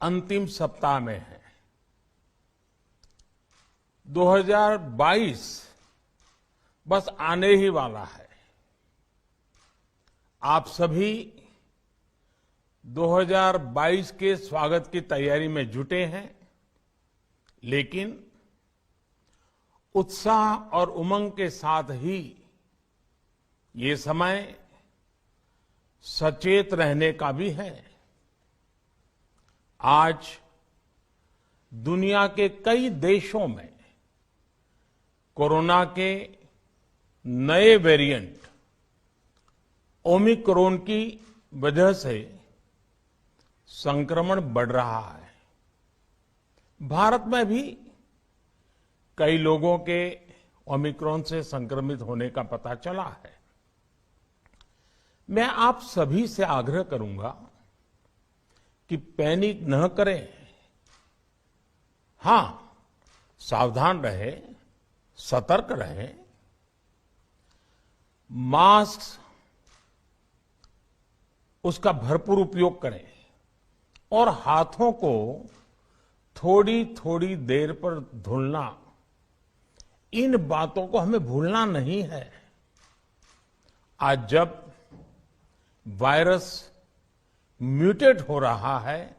अंतिम सप्ताह में है। 2022 बस आने ही वाला है। आप सभी 2022 के स्वागत की तैयारी में जुटे हैं, लेकिन उत्साह और उमंग के साथ ही ये समय सचेत रहने का भी है। आज दुनिया के कई देशों में कोरोना के नए वेरिएंट ओमिक्रॉन की वजह से संक्रमण बढ़ रहा है। भारत में भी कई लोगों के ओमिक्रॉन से संक्रमित होने का पता चला है। मैं आप सभी से आग्रह करूंगा कि पैनिक न करें। हां, सावधान रहें, सतर्क रहें, मास्क उसका भरपूर उपयोग करें और हाथों को थोड़ी थोड़ी देर पर धुलना, इन बातों को हमें भूलना नहीं है। आज जब वायरस म्यूटेट हो रहा है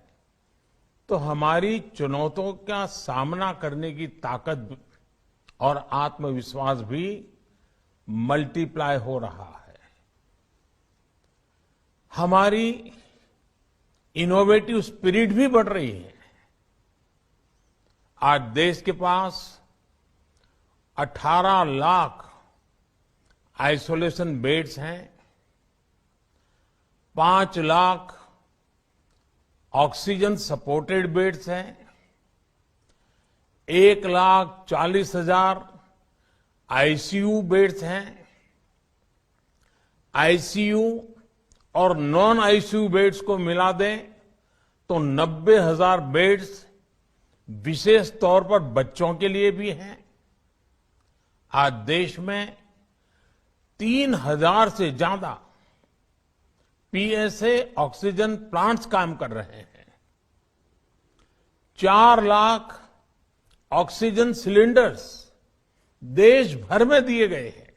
तो हमारी चुनौतियों का सामना करने की ताकत और आत्मविश्वास भी मल्टीप्लाई हो रहा है। हमारी इनोवेटिव स्पिरिट भी बढ़ रही है। आज देश के पास 18 लाख आइसोलेशन बेड्स हैं, 5 लाख ऑक्सीजन सपोर्टेड बेड्स हैं, 1,40,000 आईसीयू बेड्स हैं। आईसीयू और नॉन आईसीयू बेड्स को मिला दें तो 90,000 बेड्स विशेष तौर पर बच्चों के लिए भी हैं। आज देश में 3,000 से ज्यादा पीएसए ऑक्सीजन प्लांट्स काम कर रहे हैं। 4 लाख ऑक्सीजन सिलेंडर्स देश भर में दिए गए हैं।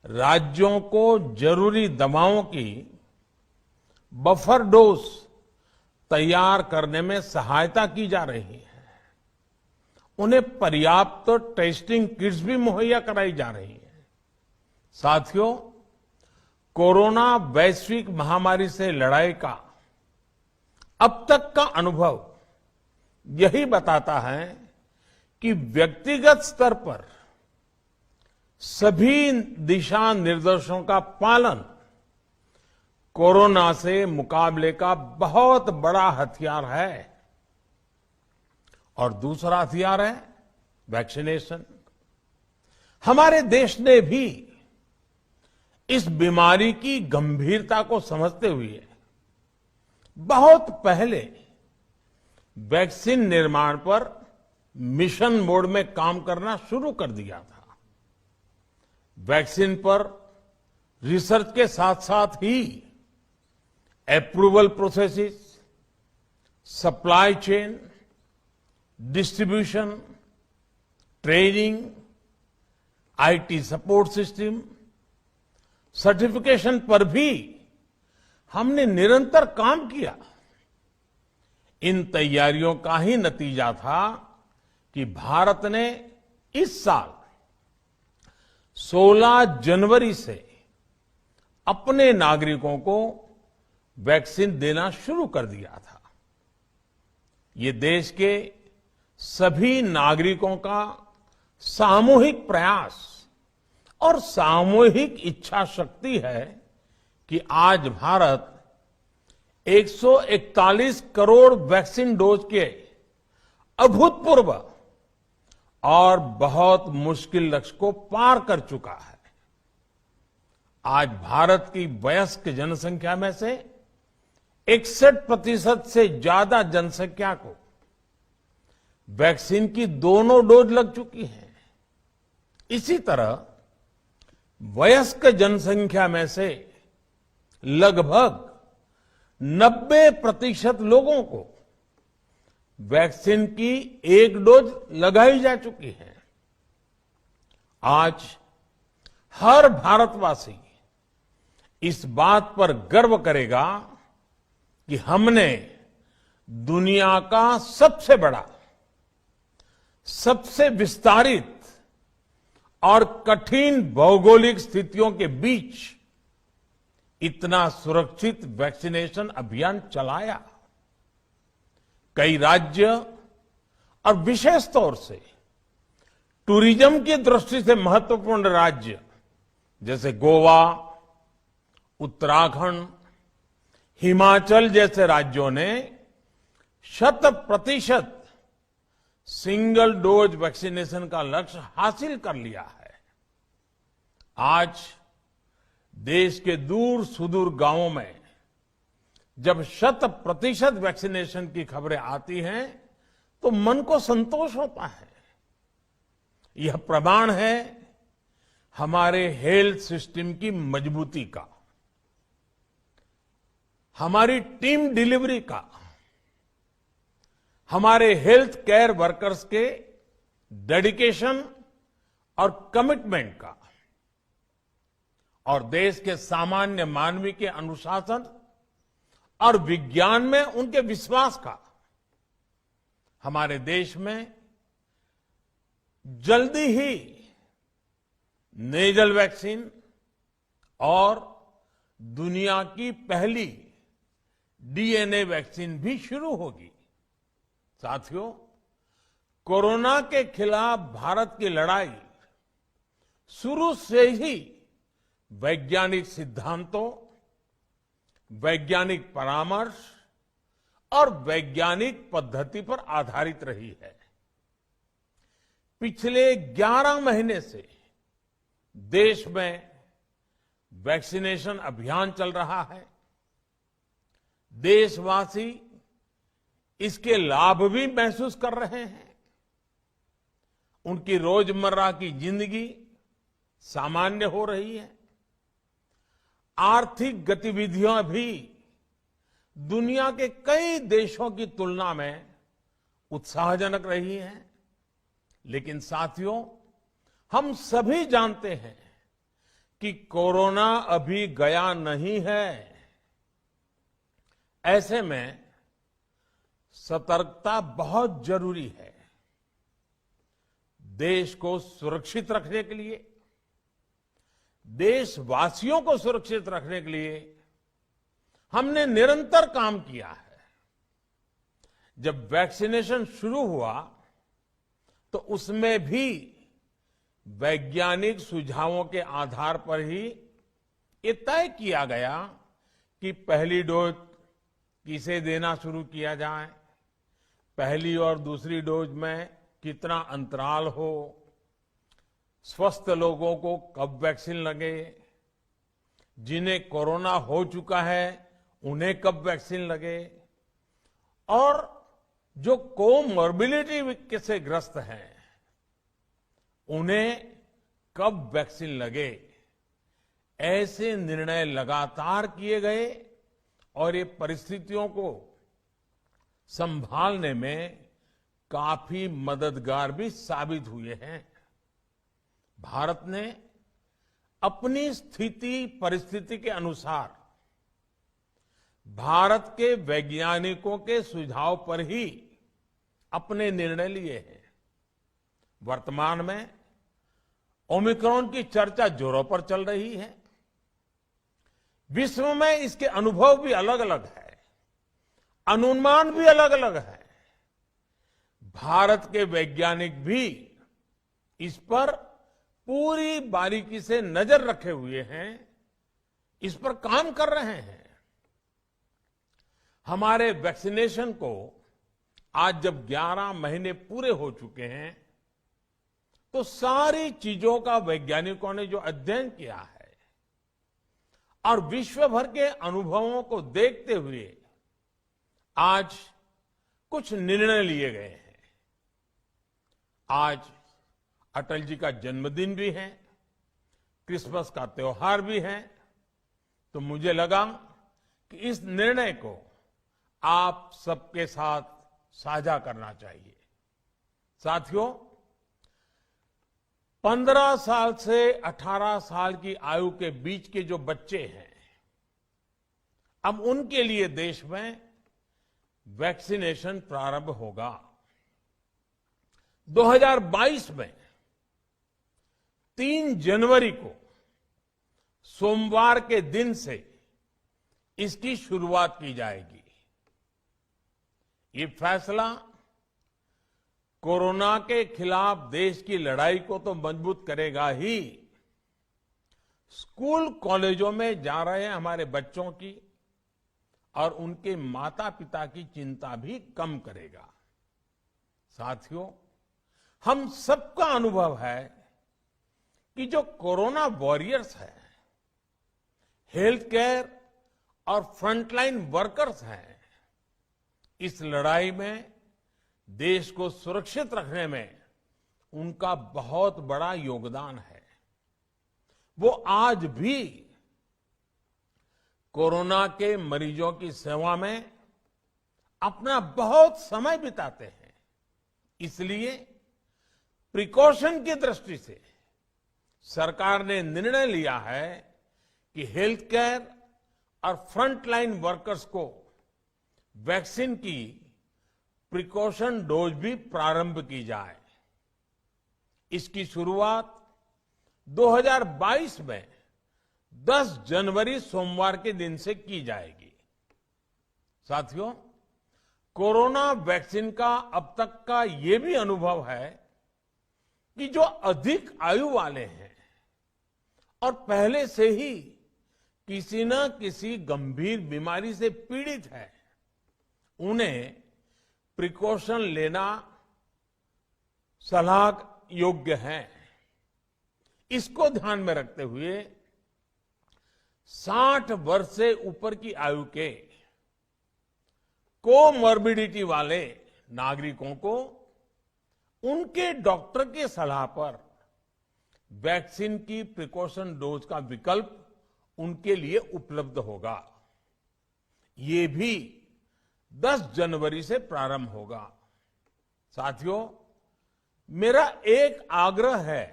राज्यों को जरूरी दवाओं की बफर डोज तैयार करने में सहायता की जा रही है। उन्हें पर्याप्त टेस्टिंग किट्स भी मुहैया कराई जा रही है। साथियों, कोरोना वैश्विक महामारी से लड़ाई का अब तक का अनुभव यही बताता है कि व्यक्तिगत स्तर पर सभी दिशा निर्देशों का पालन कोरोना से मुकाबले का बहुत बड़ा हथियार है। और दूसरा हथियार है वैक्सीनेशन। हमारे देश ने भी इस बीमारी की गंभीरता को समझते हुए बहुत पहले वैक्सीन निर्माण पर मिशन मोड में काम करना शुरू कर दिया था। वैक्सीन पर रिसर्च के साथ साथ ही approval processes, supply chain, distribution, training, IT support system, certification पर भी हमने निरंतर काम किया। इन तैयारियों का ही नतीजा था कि भारत ने इस साल 16 जनवरी से अपने नागरिकों को वैक्सीन देना शुरू कर दिया था। ये देश के सभी नागरिकों का सामूहिक प्रयास और सामूहिक इच्छा शक्ति है कि आज भारत 141 करोड़ वैक्सीन डोज के अभूतपूर्व और बहुत मुश्किल लक्ष्य को पार कर चुका है। आज भारत की वयस्क जनसंख्या में से 61% से ज्यादा जनसंख्या को वैक्सीन की दोनों डोज लग चुकी है। इसी तरह वयस्क जनसंख्या में से लगभग 90% लोगों को वैक्सीन की एक डोज लगाई जा चुकी है। आज हर भारतवासी इस बात पर गर्व करेगा कि हमने दुनिया का सबसे बड़ा, सबसे विस्तारित और कठिन भौगोलिक स्थितियों के बीच इतना सुरक्षित वैक्सीनेशन अभियान चलाया। कई राज्य और विशेष तौर से टूरिज्म की दृष्टि से महत्वपूर्ण राज्य जैसे गोवा, उत्तराखंड, हिमाचल जैसे राज्यों ने 100% सिंगल डोज वैक्सीनेशन का लक्ष्य हासिल कर लिया है। आज देश के दूर सुदूर गांवों में जब 100% वैक्सीनेशन की खबरें आती हैं तो मन को संतोष होता है। यह प्रमाण है हमारे हेल्थ सिस्टम की मजबूती का, हमारी टीम डिलीवरी का, हमारे हेल्थ केयर वर्कर्स के डेडिकेशन और कमिटमेंट का, और देश के सामान्य मानवी के अनुशासन और विज्ञान में उनके विश्वास का। हमारे देश में जल्दी ही नेजल वैक्सीन और दुनिया की पहली डीएनए वैक्सीन भी शुरू होगी। साथियों, कोरोना के खिलाफ भारत की लड़ाई शुरू से ही वैज्ञानिक सिद्धांतों, वैज्ञानिक परामर्श और वैज्ञानिक पद्धति पर आधारित रही है। पिछले 11 महीने से देश में वैक्सीनेशन अभियान चल रहा है। देशवासी इसके लाभ भी महसूस कर रहे हैं। उनकी रोजमर्रा की जिंदगी सामान्य हो रही है। आर्थिक गतिविधियां भी दुनिया के कई देशों की तुलना में उत्साहजनक रही हैं। लेकिन साथियों, हम सभी जानते हैं कि कोरोना अभी गया नहीं है। ऐसे में सतर्कता बहुत जरूरी है। देश को सुरक्षित रखने के लिए, देशवासियों को सुरक्षित रखने के लिए हमने निरंतर काम किया है। जब वैक्सीनेशन शुरू हुआ तो उसमें भी वैज्ञानिक सुझावों के आधार पर ही ये तय किया गया कि पहली डोज किसे देना शुरू किया जाए, पहली और दूसरी डोज में कितना अंतराल हो, स्वस्थ लोगों को कब वैक्सीन लगे, जिन्हें कोरोना हो चुका है उन्हें कब वैक्सीन लगे, और जो कोमॉर्बिडिटी से ग्रस्त हैं उन्हें कब वैक्सीन लगे। ऐसे निर्णय लगातार किए गए और ये परिस्थितियों को संभालने में काफी मददगार भी साबित हुए हैं। भारत ने अपनी स्थिति परिस्थिति के अनुसार भारत के वैज्ञानिकों के सुझाव पर ही अपने निर्णय लिए हैं। वर्तमान में ओमिक्रॉन की चर्चा जोरों पर चल रही है। विश्व में इसके अनुभव भी अलग अलग है, अनुमान भी अलग अलग है। भारत के वैज्ञानिक भी इस पर पूरी बारीकी से नजर रखे हुए हैं, इस पर काम कर रहे हैं। हमारे वैक्सीनेशन को आज जब 11 महीने पूरे हो चुके हैं तो सारी चीजों का वैज्ञानिकों ने जो अध्ययन किया है और विश्व भर के अनुभवों को देखते हुए आज कुछ निर्णय लिए गए हैं। आज अटल जी का जन्मदिन भी है, क्रिसमस का त्योहार भी है, तो मुझे लगा कि इस निर्णय को आप सबके साथ साझा करना चाहिए। साथियों, 15 साल से 18 साल की आयु के बीच के जो बच्चे हैं, अब उनके लिए देश में वैक्सीनेशन प्रारंभ होगा। 2022 में 3 जनवरी को सोमवार के दिन से इसकी शुरुआत की जाएगी। ये फैसला कोरोना के खिलाफ देश की लड़ाई को तो मजबूत करेगा ही, स्कूल कॉलेजों में जा रहे हमारे बच्चों की और उनके माता पिता की चिंता भी कम करेगा। साथियों, हम सबका अनुभव है कि जो कोरोना वॉरियर्स हैं, हेल्थ केयर और फ्रंटलाइन वर्कर्स हैं, इस लड़ाई में देश को सुरक्षित रखने में उनका बहुत बड़ा योगदान है। वो आज भी कोरोना के मरीजों की सेवा में अपना बहुत समय बिताते हैं। इसलिए प्रिकॉशन की दृष्टि से सरकार ने निर्णय लिया है कि हेल्थ केयर और फ्रंटलाइन वर्कर्स को वैक्सीन की प्रिकॉशन डोज भी प्रारंभ की जाए। इसकी शुरुआत 2022 में 10 जनवरी सोमवार के दिन से की जाएगी। साथियों, कोरोना वैक्सीन का अब तक का ये भी अनुभव है कि जो अधिक आयु वाले हैं और पहले से ही किसी न किसी गंभीर बीमारी से पीड़ित है, उन्हें प्रिकॉशन लेना सलाह योग्य है। इसको ध्यान में रखते हुए 60 वर्ष से ऊपर की आयु के कोमॉर्बिडिटी वाले नागरिकों को उनके डॉक्टर के सलाह पर वैक्सीन की प्रिकॉशन डोज का विकल्प उनके लिए उपलब्ध होगा। ये भी 10 जनवरी से प्रारंभ होगा। साथियों, मेरा एक आग्रह है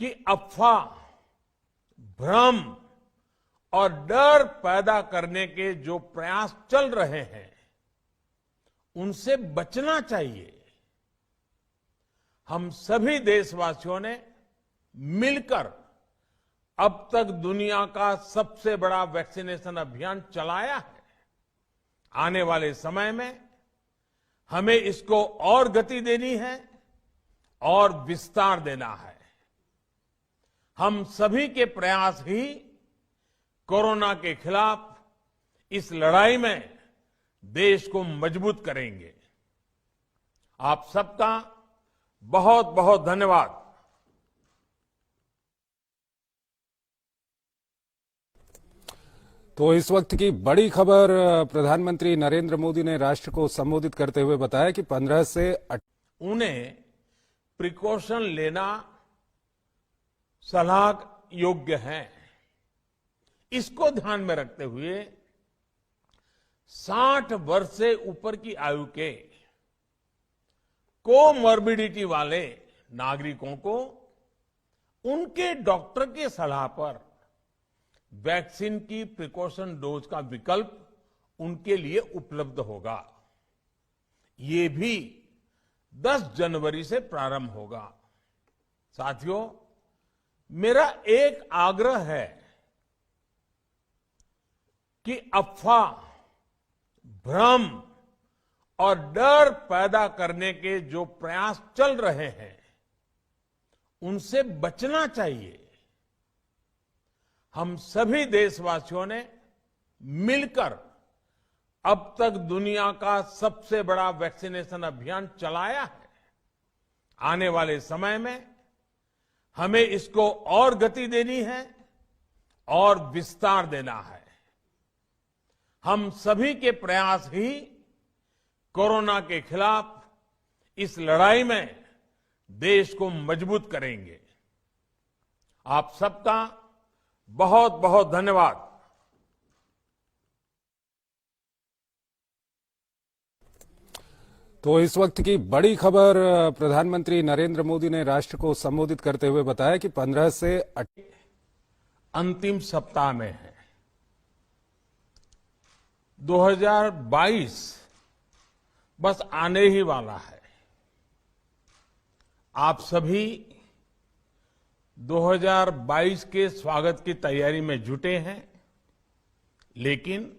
कि अफवाह, भ्रम और डर पैदा करने के जो प्रयास चल रहे हैं, उनसे बचना चाहिए। हम सभी देशवासियों ने मिलकर अब तक दुनिया का सबसे बड़ा वैक्सीनेशन अभियान चलाया है। आने वाले समय में हमें इसको और गति देनी है और विस्तार देना है। हम सभी के प्रयास ही कोरोना के खिलाफ इस लड़ाई में देश को मजबूत करेंगे। आप सबका बहुत बहुत धन्यवाद। तो इस वक्त की बड़ी खबर, प्रधानमंत्री नरेंद्र मोदी ने राष्ट्र को संबोधित करते हुए बताया कि 15 से उन्हें प्रिकॉशन लेना सलाह योग्य है। इसको ध्यान में रखते हुए 60 वर्ष से ऊपर की आयु के कोमॉर्बिडिटी वाले नागरिकों को उनके डॉक्टर के सलाह पर वैक्सीन की प्रिकॉशन डोज का विकल्प उनके लिए उपलब्ध होगा। ये भी 10 जनवरी से प्रारंभ होगा। साथियों, मेरा एक आग्रह है कि अफवाह, भ्रम और डर पैदा करने के जो प्रयास चल रहे हैं, उनसे बचना चाहिए। हम सभी देशवासियों ने मिलकर अब तक दुनिया का सबसे बड़ा वैक्सीनेशन अभियान चलाया है। आने वाले समय में हमें इसको और गति देनी है और विस्तार देना है। हम सभी के प्रयास ही कोरोना के खिलाफ इस लड़ाई में देश को मजबूत करेंगे। आप सबका बहुत बहुत धन्यवाद। तो इस वक्त की बड़ी खबर, प्रधानमंत्री नरेंद्र मोदी ने राष्ट्र को संबोधित करते हुए बताया कि 15 से अंतिम सप्ताह में है। 2022 बस आने ही वाला है। आप सभी 2022 के स्वागत की तैयारी में जुटे हैं, लेकिन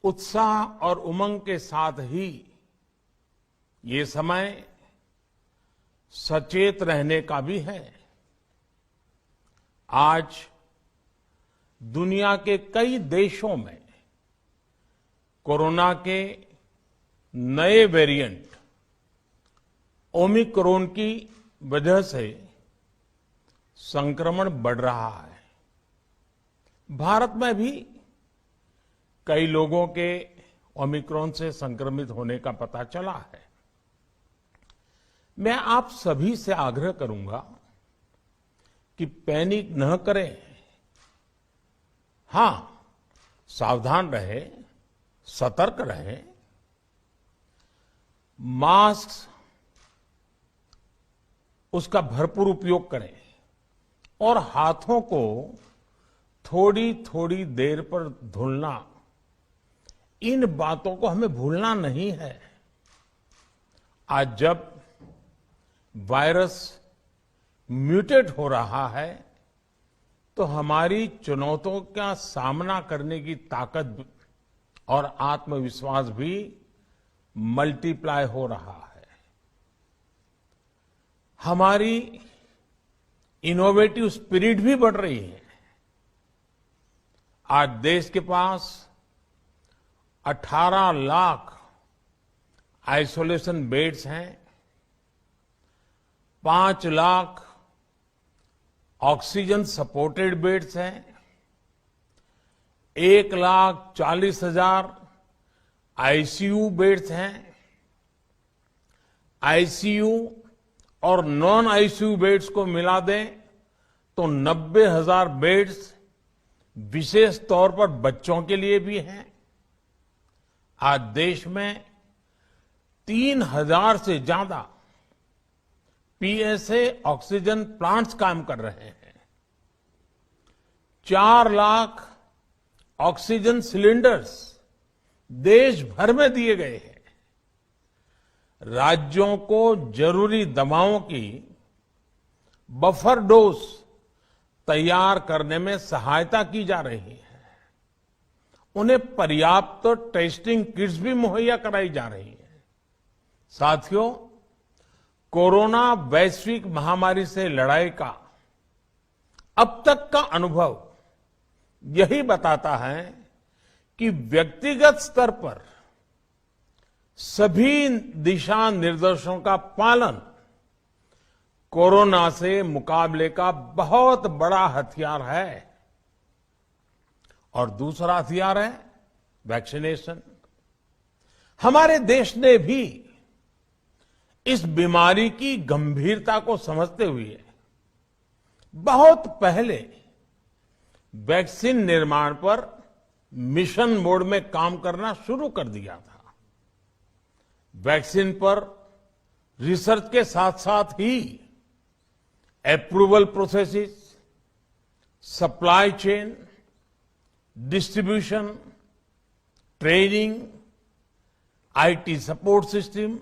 उत्साह और उमंग के साथ ही ये समय सचेत रहने का भी है। आज दुनिया के कई देशों में कोरोना के नए वेरिएंट ओमिक्रॉन की वजह से संक्रमण बढ़ रहा है। भारत में भी कई लोगों के ओमिक्रॉन से संक्रमित होने का पता चला है। मैं आप सभी से आग्रह करूंगा कि पैनिक न करें। हां, सावधान रहें, सतर्क रहें, मास्क उसका भरपूर उपयोग करें और हाथों को थोड़ी थोड़ी देर पर धुलना, इन बातों को हमें भूलना नहीं है। आज जब वायरस म्यूटेट हो रहा है तो हमारी चुनौतियों का सामना करने की ताकत और आत्मविश्वास भी मल्टीप्लाई हो रहा है। हमारी इनोवेटिव स्पिरिट भी बढ़ रही है। आज देश के पास 18 लाख आइसोलेशन बेड्स हैं, 5 लाख ऑक्सीजन सपोर्टेड बेड्स हैं, 1,40,000 आईसीयू बेड्स हैं। आईसीयू और नॉन आईसीयू बेड्स को मिला दें तो 90,000 बेड्स विशेष तौर पर बच्चों के लिए भी हैं। आज देश में 3,000 से ज्यादा पीएसए ऑक्सीजन प्लांट्स काम कर रहे हैं। 4 लाख ऑक्सीजन सिलेंडर्स देश भर में दिए गए हैं। राज्यों को जरूरी दवाओं की बफर डोज तैयार करने में सहायता की जा रही है। उन्हें पर्याप्त टेस्टिंग किट्स भी मुहैया कराई जा रही है। साथियों, कोरोना वैश्विक महामारी से लड़ाई का अब तक का अनुभव यही बताता है कि व्यक्तिगत स्तर पर सभी दिशा निर्देशों का पालन कोरोना से मुकाबले का बहुत बड़ा हथियार है। और दूसरा हथियार है वैक्सीनेशन। हमारे देश ने भी इस बीमारी की गंभीरता को समझते हुए बहुत पहले वैक्सीन निर्माण पर मिशन मोड में काम करना शुरू कर दिया था। वैक्सीन पर रिसर्च के साथ साथ ही approval processes, supply chain, distribution, training, IT support system,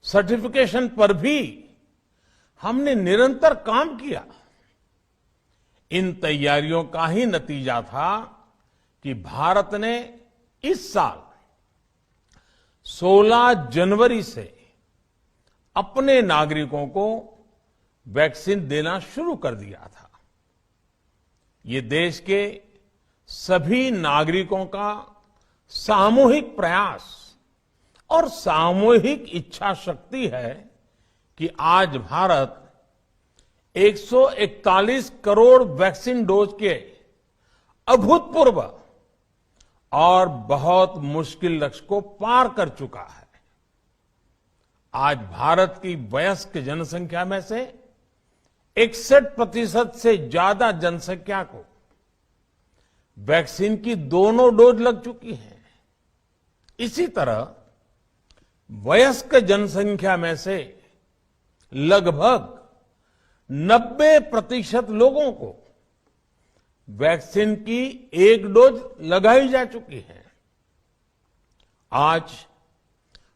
certification पर भी हमने निरंतर काम किया। इन तैयारियों का ही नतीजा था कि भारत ने इस साल 16 जनवरी से अपने नागरिकों को वैक्सीन देना शुरू कर दिया था। ये देश के सभी नागरिकों का सामूहिक प्रयास और सामूहिक इच्छा शक्ति है कि आज भारत 141 करोड़ वैक्सीन डोज के अभूतपूर्व और बहुत मुश्किल लक्ष्य को पार कर चुका है। आज भारत की वयस्क जनसंख्या में से 61% से ज्यादा जनसंख्या को वैक्सीन की दोनों डोज लग चुकी है। इसी तरह वयस्क जनसंख्या में से लगभग 90% लोगों को वैक्सीन की एक डोज लगाई जा चुकी है। आज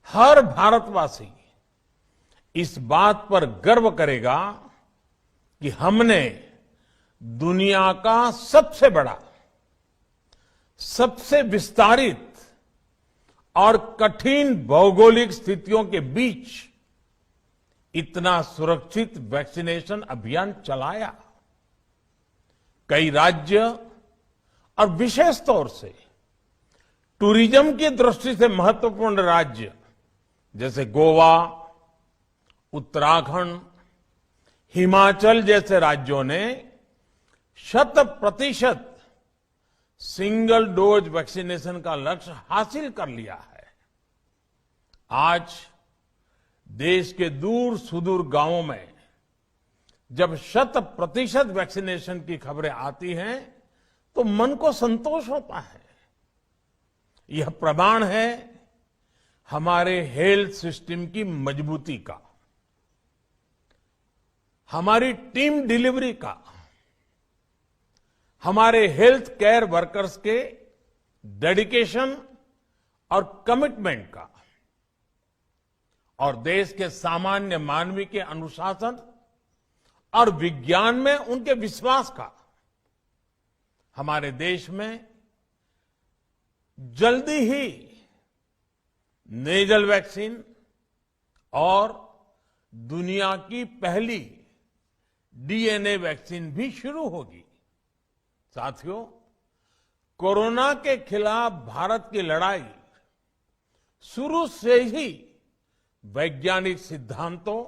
हर भारतवासी इस बात पर गर्व करेगा कि हमने दुनिया का सबसे बड़ा, सबसे विस्तारित और कठिन भौगोलिक स्थितियों के बीच इतना सुरक्षित वैक्सीनेशन अभियान चलाया। कई राज्य और विशेष तौर से टूरिज्म की दृष्टि से महत्वपूर्ण राज्य जैसे गोवा, उत्तराखंड, हिमाचल जैसे राज्यों ने 100% सिंगल डोज वैक्सीनेशन का लक्ष्य हासिल कर लिया है। आज देश के दूर सुदूर गांवों में जब 100% वैक्सीनेशन की खबरें आती हैं तो मन को संतोष होता है। यह प्रमाण है हमारे हेल्थ सिस्टम की मजबूती का, हमारी टीम डिलीवरी का, हमारे हेल्थ केयर वर्कर्स के डेडिकेशन और कमिटमेंट का, और देश के सामान्य मानवी के अनुशासन और विज्ञान में उनके विश्वास का। हमारे देश में जल्दी ही नेजल वैक्सीन और दुनिया की पहली डीएनए वैक्सीन भी शुरू होगी। साथियों, कोरोना के खिलाफ भारत की लड़ाई शुरू से ही वैज्ञानिक सिद्धांतों,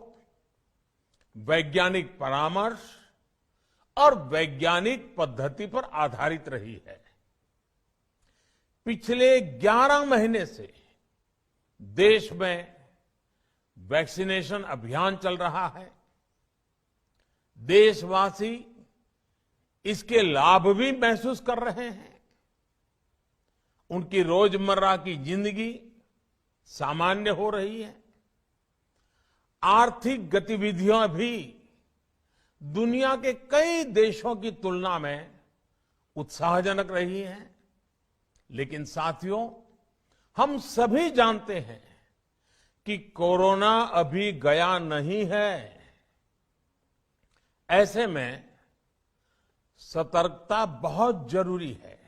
वैज्ञानिक परामर्श और वैज्ञानिक पद्धति पर आधारित रही है। पिछले 11 महीने से देश में वैक्सीनेशन अभियान चल रहा है। देशवासी इसके लाभ भी महसूस कर रहे हैं। उनकी रोजमर्रा की जिंदगी सामान्य हो रही है। आर्थिक गतिविधियां भी दुनिया के कई देशों की तुलना में उत्साहजनक रही हैं। लेकिन साथियों, हम सभी जानते हैं कि कोरोना अभी गया नहीं है। ऐसे में सतर्कता बहुत जरूरी है।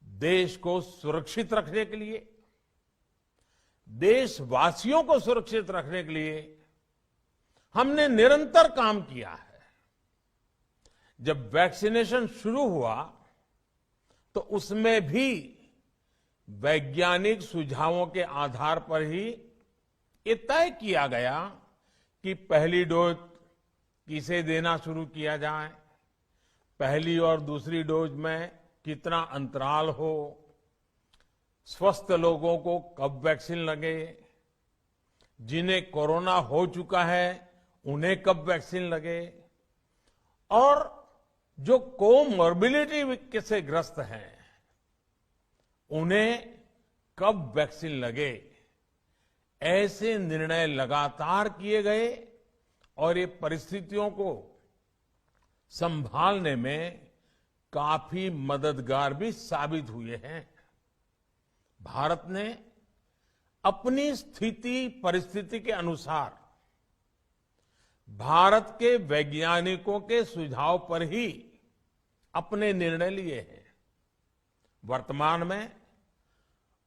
देश को सुरक्षित रखने के लिए, देशवासियों को सुरक्षित रखने के लिए हमने निरंतर काम किया है। जब वैक्सीनेशन शुरू हुआ तो उसमें भी वैज्ञानिक सुझावों के आधार पर ही ये तय किया गया कि पहली डोज किसे देना शुरू किया जाए, पहली और दूसरी डोज में कितना अंतराल हो, स्वस्थ लोगों को कब वैक्सीन लगे, जिन्हें कोरोना हो चुका है उन्हें कब वैक्सीन लगे, और जो कोमॉर्बिडिटी से ग्रस्त हैं उन्हें कब वैक्सीन लगे। ऐसे निर्णय लगातार किए गए और ये परिस्थितियों को संभालने में काफी मददगार भी साबित हुए हैं। भारत ने अपनी स्थिति परिस्थिति के अनुसार भारत के वैज्ञानिकों के सुझाव पर ही अपने निर्णय लिए हैं। वर्तमान में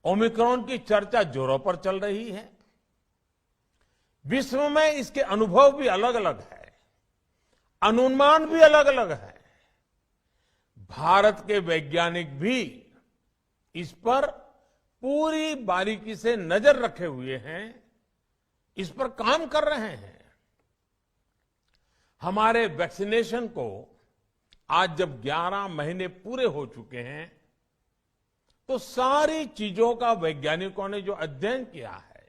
ओमिक्रॉन की चर्चा जोरों पर चल रही है। विश्व में इसके अनुभव भी अलग अलग है, अनुमान भी अलग अलग है। भारत के वैज्ञानिक भी इस पर पूरी बारीकी से नजर रखे हुए हैं, इस पर काम कर रहे हैं। हमारे वैक्सीनेशन को आज जब 11 महीने पूरे हो चुके हैं तो सारी चीजों का वैज्ञानिकों ने जो अध्ययन किया है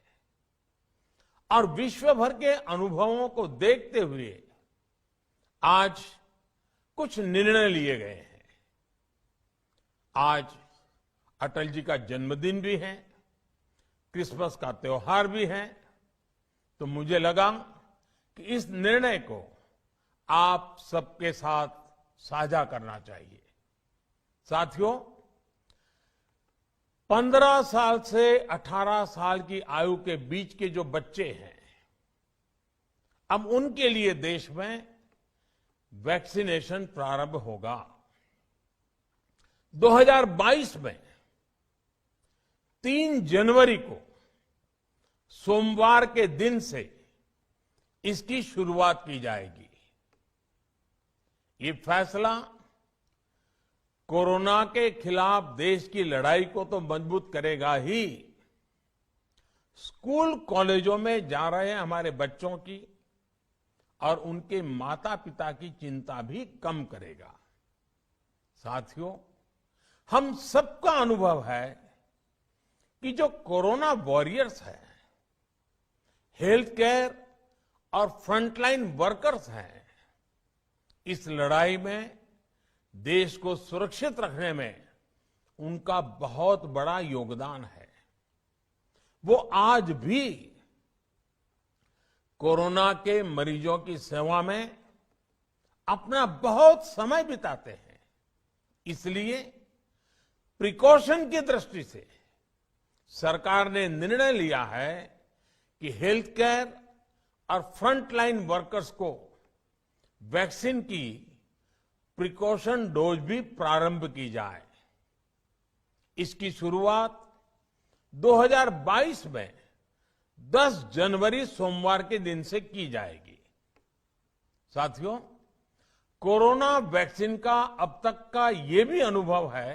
और विश्व भर के अनुभवों को देखते हुए आज कुछ निर्णय लिए गए हैं। आज अटल जी का जन्मदिन भी है। क्रिसमस का त्योहार भी है, तो मुझे लगा कि इस निर्णय को आप सबके साथ साझा करना चाहिए। साथियों, 15 साल से 18 साल की आयु के बीच के जो बच्चे हैं, अब उनके लिए देश में वैक्सीनेशन प्रारंभ होगा। 2022 में 3 जनवरी को सोमवार के दिन से इसकी शुरुआत की जाएगी। ये फैसला कोरोना के खिलाफ देश की लड़ाई को तो मजबूत करेगा ही, स्कूल कॉलेजों में जा रहे हमारे बच्चों की और उनके माता पिता की चिंता भी कम करेगा। साथियों, हम सबका अनुभव है कि जो कोरोना वॉरियर्स हैं, हेल्थ केयर और फ्रंटलाइन वर्कर्स हैं, इस लड़ाई में देश को सुरक्षित रखने में उनका बहुत बड़ा योगदान है। वो आज भी कोरोना के मरीजों की सेवा में अपना बहुत समय बिताते हैं। इसलिए प्रिकॉशन की दृष्टि से सरकार ने निर्णय लिया है कि हेल्थ केयर और फ्रंटलाइन वर्कर्स को वैक्सीन की प्रिकॉशन डोज भी प्रारंभ की जाए। इसकी शुरुआत 2022 में 10 जनवरी सोमवार के दिन से की जाएगी। साथियों, कोरोना वैक्सीन का अब तक का ये भी अनुभव है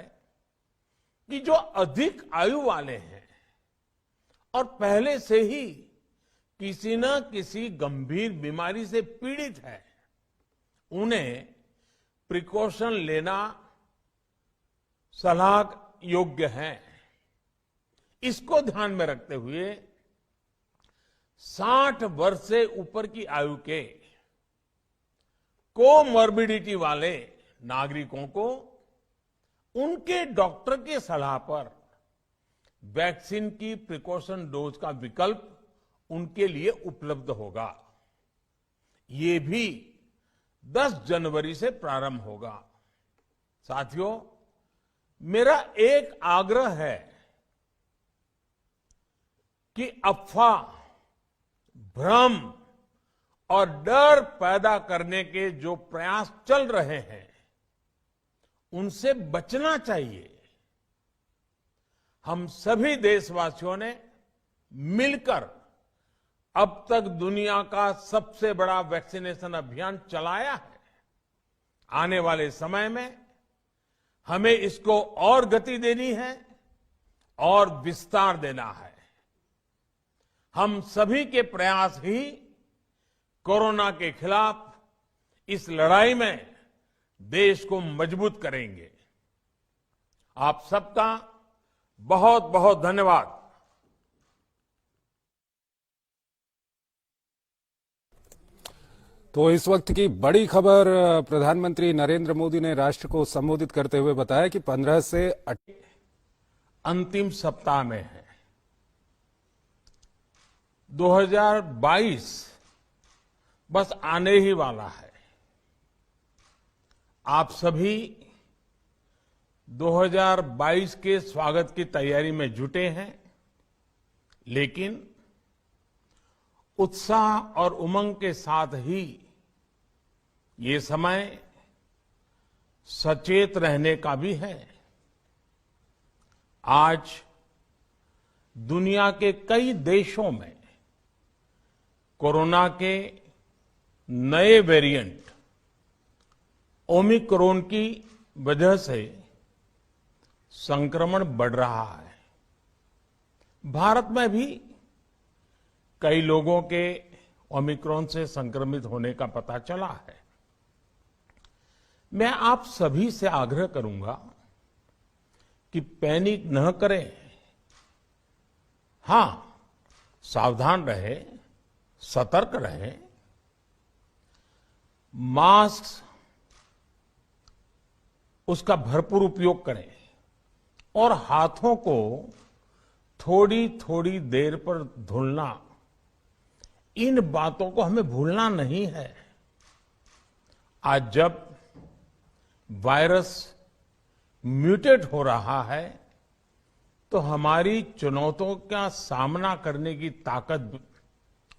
कि जो अधिक आयु वाले हैं और पहले से ही किसी न किसी गंभीर बीमारी से पीड़ित है, उन्हें प्रिकॉशन लेना सलाह योग्य है। इसको ध्यान में रखते हुए 60 वर्ष से ऊपर की आयु के कोमॉर्बिडिटी वाले नागरिकों को उनके डॉक्टर की सलाह पर वैक्सीन की प्रिकॉशन डोज का विकल्प उनके लिए उपलब्ध होगा। ये भी 10 जनवरी से प्रारंभ होगा। साथियों, मेरा एक आग्रह है कि अफवाह, भ्रम और डर पैदा करने के जो प्रयास चल रहे हैं, उनसे बचना चाहिए। हम सभी देशवासियों ने मिलकर अब तक दुनिया का सबसे बड़ा वैक्सीनेशन अभियान चलाया है। आने वाले समय में हमें इसको और गति देनी है और विस्तार देना है। हम सभी के प्रयास ही कोरोना के खिलाफ इस लड़ाई में देश को मजबूत करेंगे। आप सबका बहुत बहुत धन्यवाद। तो इस वक्त की बड़ी खबर, प्रधानमंत्री नरेंद्र मोदी ने राष्ट्र को संबोधित करते हुए बताया कि 15 से अंतिम सप्ताह में है। 2022 बस आने ही वाला है। आप सभी 2022 के स्वागत की तैयारी में जुटे हैं, लेकिन उत्साह और उमंग के साथ ही ये समय सचेत रहने का भी है। आज दुनिया के कई देशों में कोरोना के नए वेरिएंट ओमिक्रॉन की वजह से संक्रमण बढ़ रहा है। भारत में भी कई लोगों के ओमिक्रॉन से संक्रमित होने का पता चला है। मैं आप सभी से आग्रह करूंगा कि पैनिक न करें। हां, सावधान रहें, सतर्क रहें, मास्क उसका भरपूर उपयोग करें और हाथों को थोड़ी थोड़ी देर पर धुलना, इन बातों को हमें भूलना नहीं है। आज जब वायरस म्यूटेट हो रहा है तो हमारी चुनौतियों का सामना करने की ताकत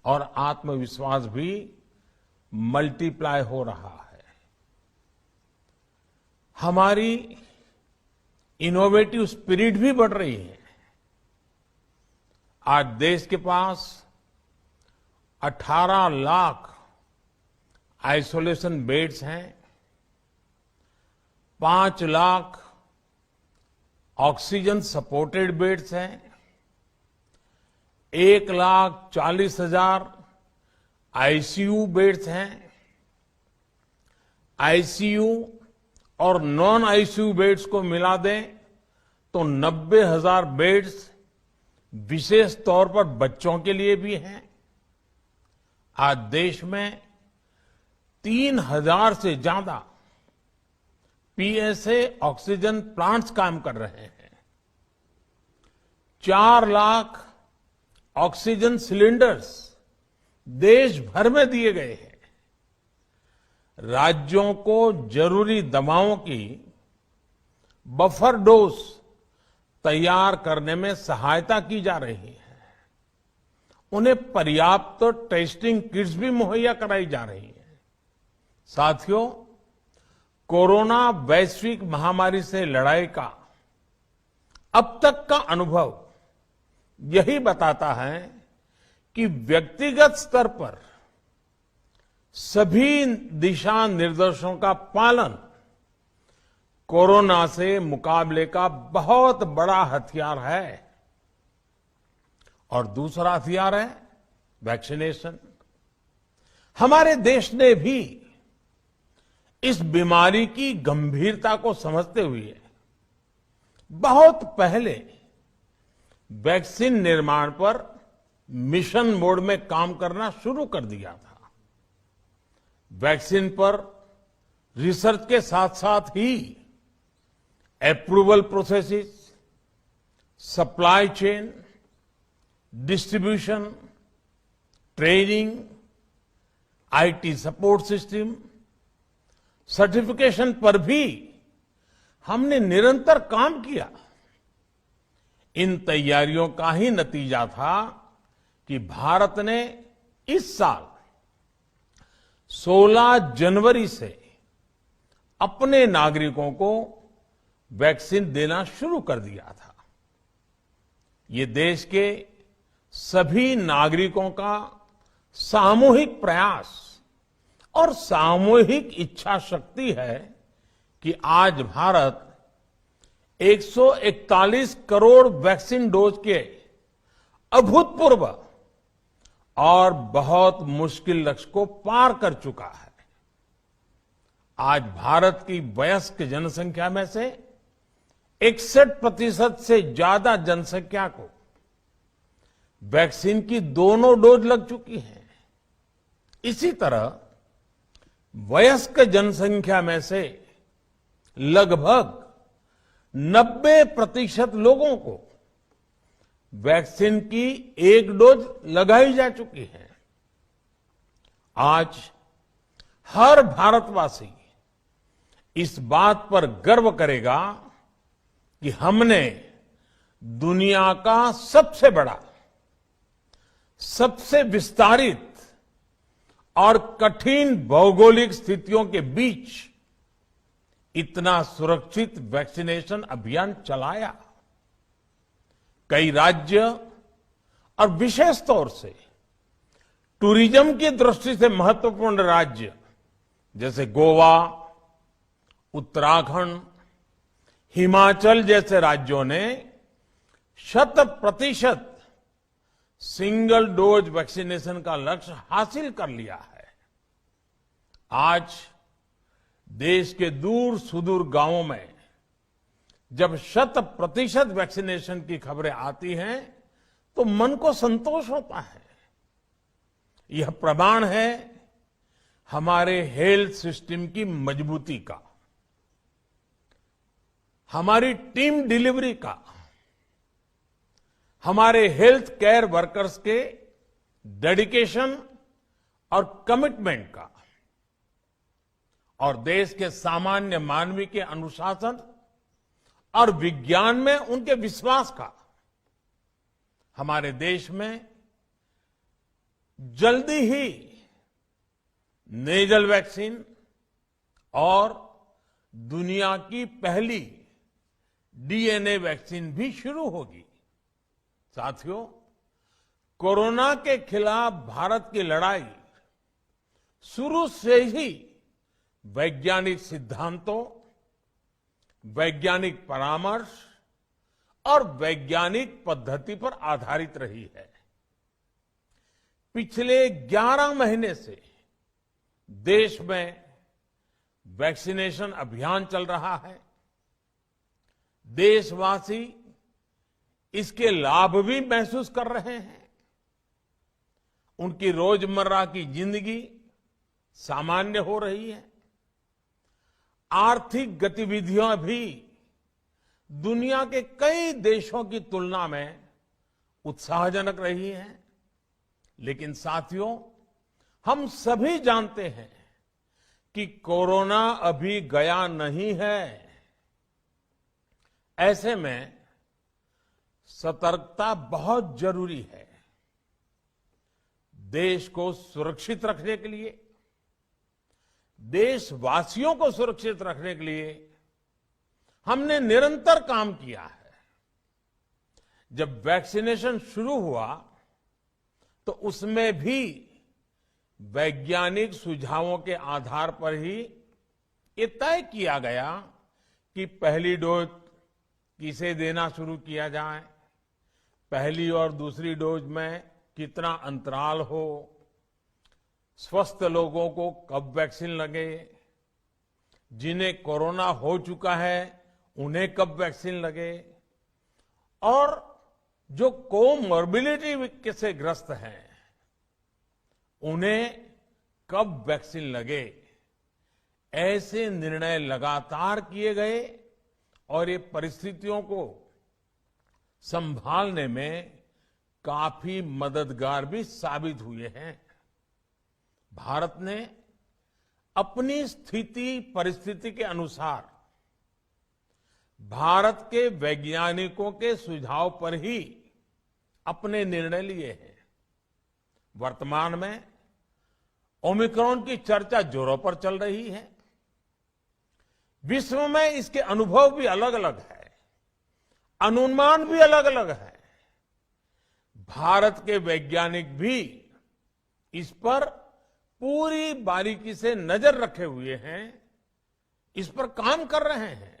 और आत्मविश्वास भी मल्टीप्लाई हो रहा है। हमारी इनोवेटिव स्पिरिट भी बढ़ रही है। आज देश के पास 18 लाख आइसोलेशन बेड्स हैं, 5 लाख ऑक्सीजन सपोर्टेड बेड्स हैं, 1,40,000 आईसीयू बेड्स हैं। आईसीयू और नॉन आईसीयू बेड्स को मिला दें तो 90,000 बेड्स विशेष तौर पर बच्चों के लिए भी हैं। आज देश में 3,000 से ज्यादा पीएसए ऑक्सीजन प्लांट्स काम कर रहे हैं। 4 लाख ऑक्सीजन सिलेंडर्स देश भर में दिए गए हैं। राज्यों को जरूरी दवाओं की बफर डोज तैयार करने में सहायता की जा रही है। उन्हें पर्याप्त टेस्टिंग किट्स भी मुहैया कराई जा रही है। साथियों, कोरोना वैश्विक महामारी से लड़ाई का अब तक का अनुभव यही बताता है कि व्यक्तिगत स्तर पर सभी दिशा निर्देशों का पालन कोरोना से मुकाबले का बहुत बड़ा हथियार है। और दूसरा हथियार है वैक्सीनेशन। हमारे देश ने भी इस बीमारी की गंभीरता को समझते हुए बहुत पहले वैक्सीन निर्माण पर मिशन मोड में काम करना शुरू कर दिया था। वैक्सीन पर रिसर्च के साथ साथ ही approval processes, supply chain, distribution, training, IT support system, certification पर भी हमने निरंतर काम किया। इन तैयारियों का ही नतीजा था कि भारत ने इस साल 16 जनवरी से अपने नागरिकों को वैक्सीन देना शुरू कर दिया था। ये देश के सभी नागरिकों का सामूहिक प्रयास और सामूहिक इच्छा शक्ति है कि आज भारत 141 करोड़ वैक्सीन डोज के अभूतपूर्व और बहुत मुश्किल लक्ष्य को पार कर चुका है। आज भारत की वयस्क जनसंख्या में से 61% से ज्यादा जनसंख्या को वैक्सीन की दोनों डोज लग चुकी है। इसी तरह वयस्क जनसंख्या में से लगभग 90% लोगों को वैक्सीन की एक डोज लगाई जा चुकी है। आज हर भारतवासी इस बात पर गर्व करेगा कि हमने दुनिया का सबसे बड़ा, सबसे विस्तारित और कठिन भौगोलिक स्थितियों के बीच इतना सुरक्षित वैक्सीनेशन अभियान चलाया। कई राज्य और विशेष तौर से टूरिज्म की दृष्टि से महत्वपूर्ण राज्य जैसे गोवा, उत्तराखंड, हिमाचल जैसे राज्यों ने 100% सिंगल डोज वैक्सीनेशन का लक्ष्य हासिल कर लिया है। आज देश के दूर सुदूर गांवों में जब 100% वैक्सीनेशन की खबरें आती हैं तो मन को संतोष होता है। यह प्रमाण है हमारे हेल्थ सिस्टम की मजबूती का, हमारी टीम डिलीवरी का, हमारे हेल्थ केयर वर्कर्स के डेडिकेशन और कमिटमेंट का और देश के सामान्य मानवी के अनुशासन और विज्ञान में उनके विश्वास का हमारे देश में जल्दी ही नेजल वैक्सीन और दुनिया की पहली डीएनए वैक्सीन भी शुरू होगी। साथियों, कोरोना के खिलाफ भारत की लड़ाई शुरू से ही वैज्ञानिक सिद्धांतों, वैज्ञानिक परामर्श और वैज्ञानिक पद्धति पर आधारित रही है। पिछले 11 महीने से देश में वैक्सीनेशन अभियान चल रहा है। देशवासी इसके लाभ भी महसूस कर रहे हैं। उनकी रोजमर्रा की जिंदगी सामान्य हो रही है। आर्थिक गतिविधियां भी दुनिया के कई देशों की तुलना में उत्साहजनक रही हैं। लेकिन साथियों, हम सभी जानते हैं कि कोरोना अभी गया नहीं है। ऐसे में सतर्कता बहुत जरूरी है। देश को सुरक्षित रखने के लिए, देशवासियों को सुरक्षित रखने के लिए हमने निरंतर काम किया है। जब वैक्सीनेशन शुरू हुआ तो उसमें भी वैज्ञानिक सुझावों के आधार पर ही ये तय किया गया कि पहली डोज किसे देना शुरू किया जाए, पहली और दूसरी डोज में कितना अंतराल हो, स्वस्थ लोगों को कब वैक्सीन लगे, जिन्हें कोरोना हो चुका है उन्हें कब वैक्सीन लगे, और जो कोमॉर्बिडिटी से ग्रस्त हैं उन्हें कब वैक्सीन लगे। ऐसे निर्णय लगातार किए गए और ये परिस्थितियों को संभालने में काफी मददगार भी साबित हुए हैं। भारत ने अपनी स्थिति परिस्थिति के अनुसार भारत के वैज्ञानिकों के सुझाव पर ही अपने निर्णय लिए हैं। वर्तमान में ओमिक्रॉन की चर्चा जोरों पर चल रही है। विश्व में इसके अनुभव भी अलग अलग है, अनुमान भी अलग अलग है। भारत के वैज्ञानिक भी इस पर पूरी बारीकी से नजर रखे हुए हैं, इस पर काम कर रहे हैं।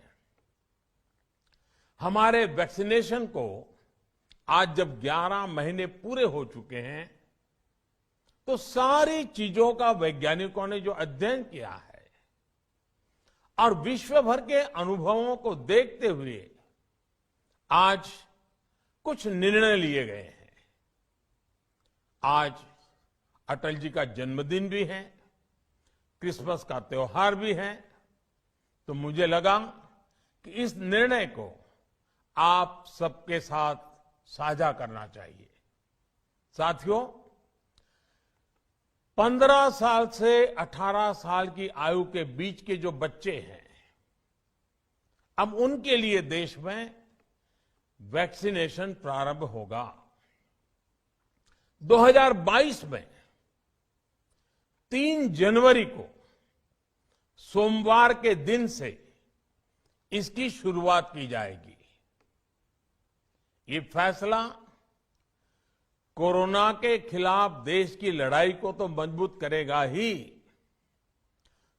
हमारे वैक्सीनेशन को आज जब 11 महीने पूरे हो चुके हैं तो सारी चीजों का वैज्ञानिकों ने जो अध्ययन किया है और विश्व भर के अनुभवों को देखते हुए आज कुछ निर्णय लिए गए हैं। आज अटल जी का जन्मदिन भी है, क्रिसमस का त्योहार भी है, तो मुझे लगा कि इस निर्णय को आप सबके साथ साझा करना चाहिए। साथियों, 15 साल से 18 साल की आयु के बीच के जो बच्चे हैं, अब उनके लिए देश में वैक्सीनेशन प्रारंभ होगा। 2022 में 3 जनवरी को सोमवार के दिन से इसकी शुरुआत की जाएगी। ये फैसला कोरोना के खिलाफ देश की लड़ाई को तो मजबूत करेगा ही,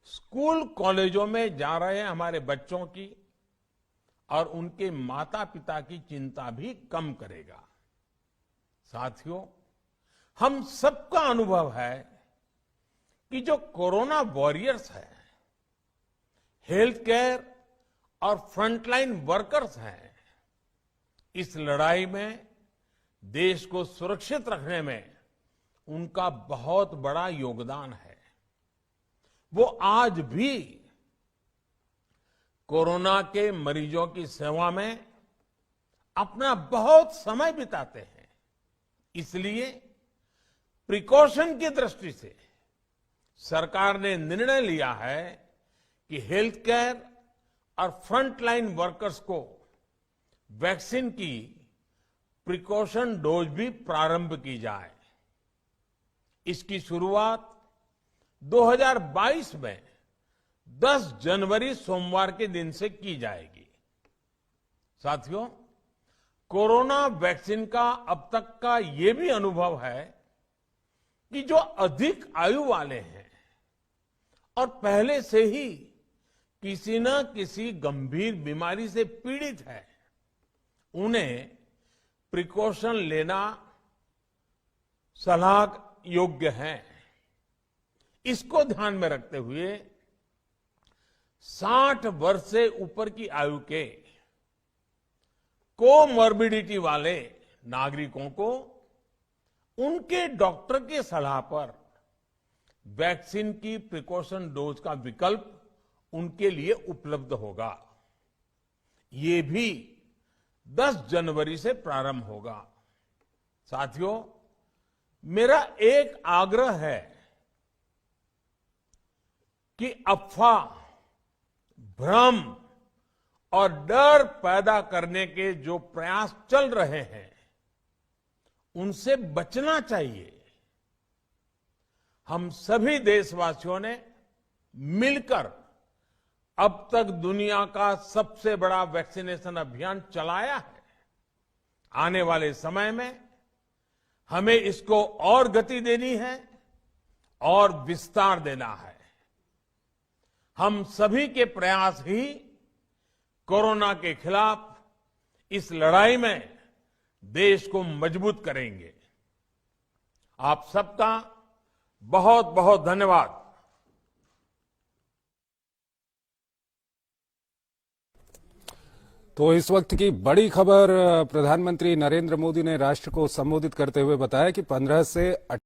स्कूल कॉलेजों में जा रहे हमारे बच्चों की और उनके माता पिता की चिंता भी कम करेगा। साथियों, हम सबका अनुभव है कि जो कोरोना वॉरियर्स हैं, हेल्थ केयर और फ्रंटलाइन वर्कर्स हैं, इस लड़ाई में देश को सुरक्षित रखने में उनका बहुत बड़ा योगदान है। वो आज भी कोरोना के मरीजों की सेवा में अपना बहुत समय बिताते हैं। इसलिए प्रिकॉशन की दृष्टि से सरकार ने निर्णय लिया है कि हेल्थ केयर और फ्रंटलाइन वर्कर्स को वैक्सीन की प्रिकॉशन डोज भी प्रारंभ की जाए। इसकी शुरुआत 2022 में 10 जनवरी सोमवार के दिन से की जाएगी। साथियों, कोरोना वैक्सीन का अब तक का ये भी अनुभव है कि जो अधिक आयु वाले हैं और पहले से ही किसी न किसी गंभीर बीमारी से पीड़ित है, उन्हें प्रिकॉशन लेना सलाह योग्य है। इसको ध्यान में रखते हुए 60 वर्ष से ऊपर की आयु के कोमॉर्बिडिटी वाले नागरिकों को उनके डॉक्टर की सलाह पर वैक्सीन की प्रिकॉशन डोज का विकल्प उनके लिए उपलब्ध होगा। ये भी 10 जनवरी से प्रारंभ होगा। साथियों, मेरा एक आग्रह है कि अफवाह, भ्रम और डर पैदा करने के जो प्रयास चल रहे हैं, उनसे बचना चाहिए। हम सभी देशवासियों ने मिलकर अब तक दुनिया का सबसे बड़ा वैक्सीनेशन अभियान चलाया है। आने वाले समय में हमें इसको और गति देनी है और विस्तार देना है। हम सभी के प्रयास ही कोरोना के खिलाफ इस लड़ाई में देश को मजबूत करेंगे। आप सबका बहुत बहुत धन्यवाद। तो इस वक्त की बड़ी खबर, प्रधानमंत्री नरेंद्र मोदी ने राष्ट्र को संबोधित करते हुए बताया कि 15 से